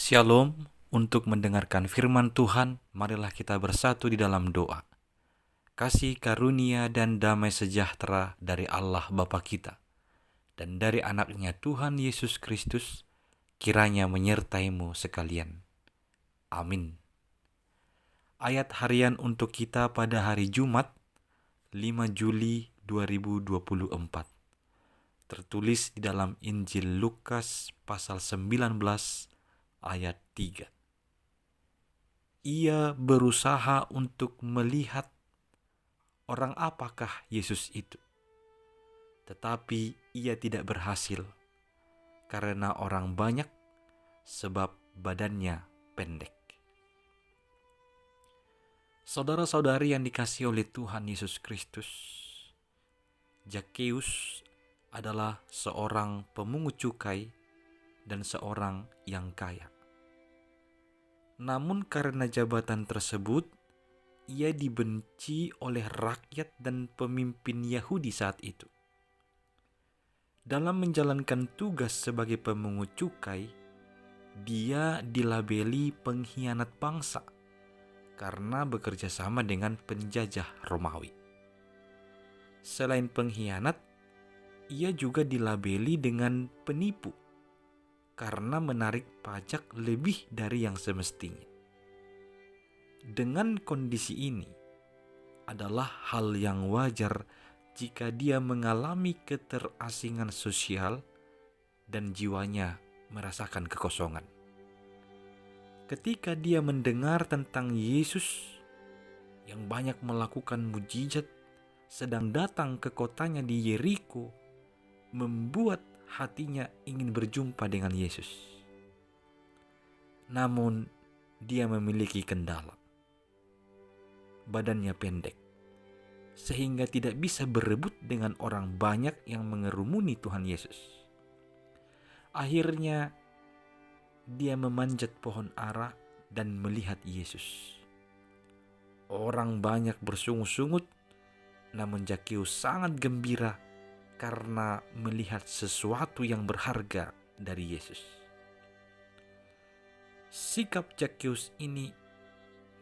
Shalom, untuk mendengarkan firman Tuhan, marilah kita bersatu di dalam doa. Kasih karunia dan damai sejahtera dari Allah Bapa kita dan dari anaknya Tuhan Yesus Kristus kiranya menyertaimu sekalian. Amin. Ayat harian untuk kita pada hari Jumat 5 Juli 2024 tertulis di dalam Injil Lukas pasal 19 ayat 3. Ia berusaha untuk melihat orang apakah Yesus itu. Tetapi ia tidak berhasil karena orang banyak sebab badannya pendek. Saudara-saudari yang dikasihi oleh Tuhan Yesus Kristus, Zakheus adalah seorang pemungut cukai dan seorang yang kaya. Namun karena jabatan tersebut, ia dibenci oleh rakyat dan pemimpin Yahudi saat itu. Dalam menjalankan tugas sebagai pemungut cukai, dia dilabeli pengkhianat bangsa karena bekerja sama dengan penjajah Romawi. Selain pengkhianat, ia juga dilabeli dengan penipu karena menarik pajak lebih dari yang semestinya. Dengan kondisi ini adalah hal yang wajar jika dia mengalami keterasingan sosial dan jiwanya merasakan kekosongan. Ketika dia mendengar tentang Yesus yang banyak melakukan mujizat sedang datang ke kotanya di Yeriko, membuat hatinya ingin berjumpa dengan Yesus. Namun dia memiliki kendala. Badannya pendek, sehingga tidak bisa berebut dengan orang banyak yang mengerumuni Tuhan Yesus. Akhirnya dia memanjat pohon ara dan melihat Yesus. Orang banyak bersungut-sungut, namun Zakheus sangat gembira karena melihat sesuatu yang berharga dari Yesus. Sikap Zakheus ini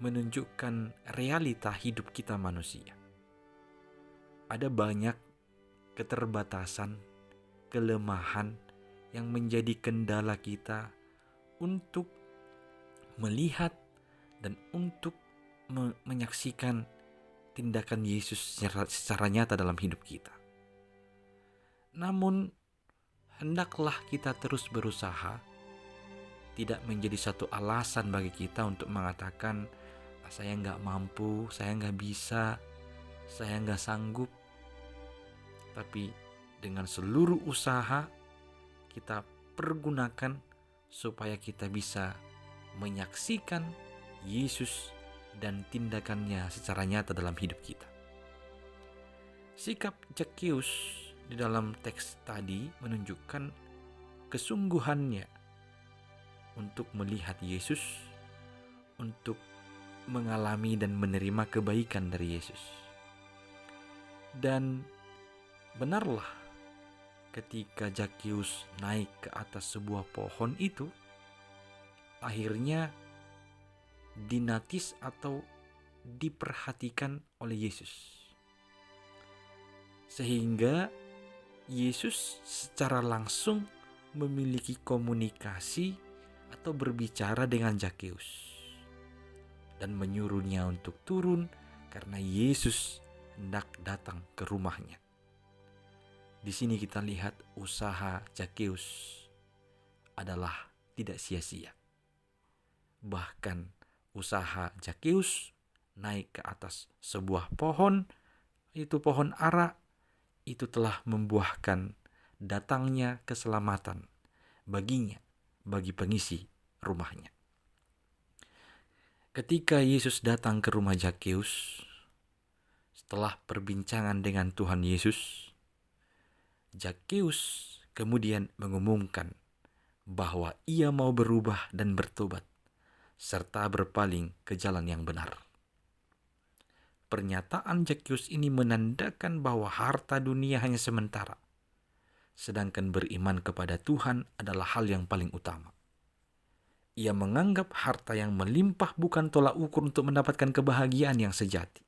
menunjukkan realita hidup kita manusia. Ada banyak keterbatasan, kelemahan yang menjadi kendala kita untuk melihat dan untuk menyaksikan tindakan Yesus secara nyata dalam hidup kita. Namun, hendaklah kita terus berusaha, tidak menjadi satu alasan bagi kita untuk mengatakan, saya nggak mampu, saya nggak bisa, saya nggak sanggup. Tapi dengan seluruh usaha, kita pergunakan supaya kita bisa menyaksikan Yesus dan tindakannya secara nyata dalam hidup kita. Sikap Zakheus di dalam teks tadi menunjukkan kesungguhannya untuk melihat Yesus, untuk mengalami dan menerima kebaikan dari Yesus. Dan benarlah, ketika Zakheus naik ke atas sebuah pohon itu, akhirnya dinatis atau diperhatikan oleh Yesus. Sehingga Yesus secara langsung memiliki komunikasi atau berbicara dengan Zakheus dan menyuruhnya untuk turun karena Yesus hendak datang ke rumahnya. Di sini kita lihat usaha Zakheus adalah tidak sia-sia. Bahkan usaha Zakheus naik ke atas sebuah pohon, itu pohon ara, itu telah membuahkan datangnya keselamatan baginya, bagi pengisi rumahnya. Ketika Yesus datang ke rumah Zakheus, setelah perbincangan dengan Tuhan Yesus, Zakheus kemudian mengumumkan bahwa ia mau berubah dan bertobat, serta berpaling ke jalan yang benar. Pernyataan Zakheus ini menandakan bahwa harta dunia hanya sementara, sedangkan beriman kepada Tuhan adalah hal yang paling utama. Ia menganggap harta yang melimpah bukan tolak ukur untuk mendapatkan kebahagiaan yang sejati.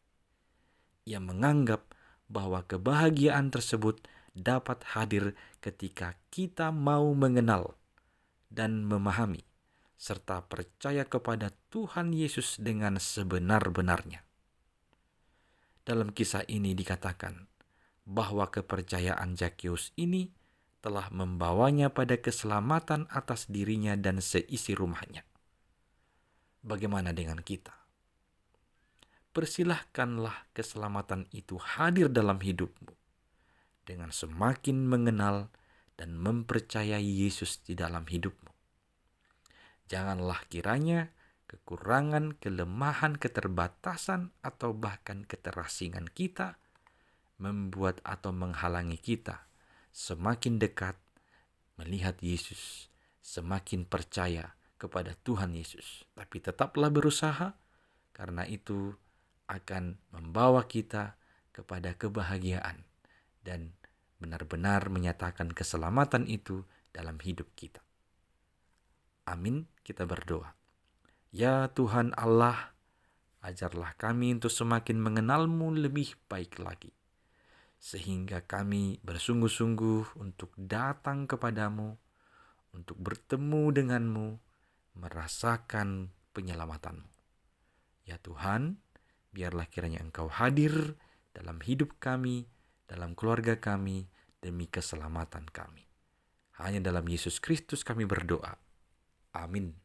Ia menganggap bahwa kebahagiaan tersebut dapat hadir ketika kita mau mengenal dan memahami, serta percaya kepada Tuhan Yesus dengan sebenar-benarnya. Dalam kisah ini dikatakan bahwa kepercayaan Zakheus ini telah membawanya pada keselamatan atas dirinya dan seisi rumahnya. Bagaimana dengan kita? Persilahkanlah keselamatan itu hadir dalam hidupmu dengan semakin mengenal dan mempercayai Yesus di dalam hidupmu. Janganlah kiranya kekurangan, kelemahan, keterbatasan, atau bahkan keterasingan kita membuat atau menghalangi kita semakin dekat melihat Yesus, semakin percaya kepada Tuhan Yesus. Tapi tetaplah berusaha, karena itu akan membawa kita kepada kebahagiaan dan benar-benar menyatakan keselamatan itu dalam hidup kita. Amin, kita berdoa. Ya Tuhan Allah, ajarlah kami untuk semakin mengenal-Mu lebih baik lagi, sehingga kami bersungguh-sungguh untuk datang kepadamu, untuk bertemu denganmu, merasakan penyelamatanmu. Ya Tuhan, biarlah kiranya Engkau hadir dalam hidup kami, dalam keluarga kami, demi keselamatan kami. Hanya dalam Yesus Kristus kami berdoa. Amin.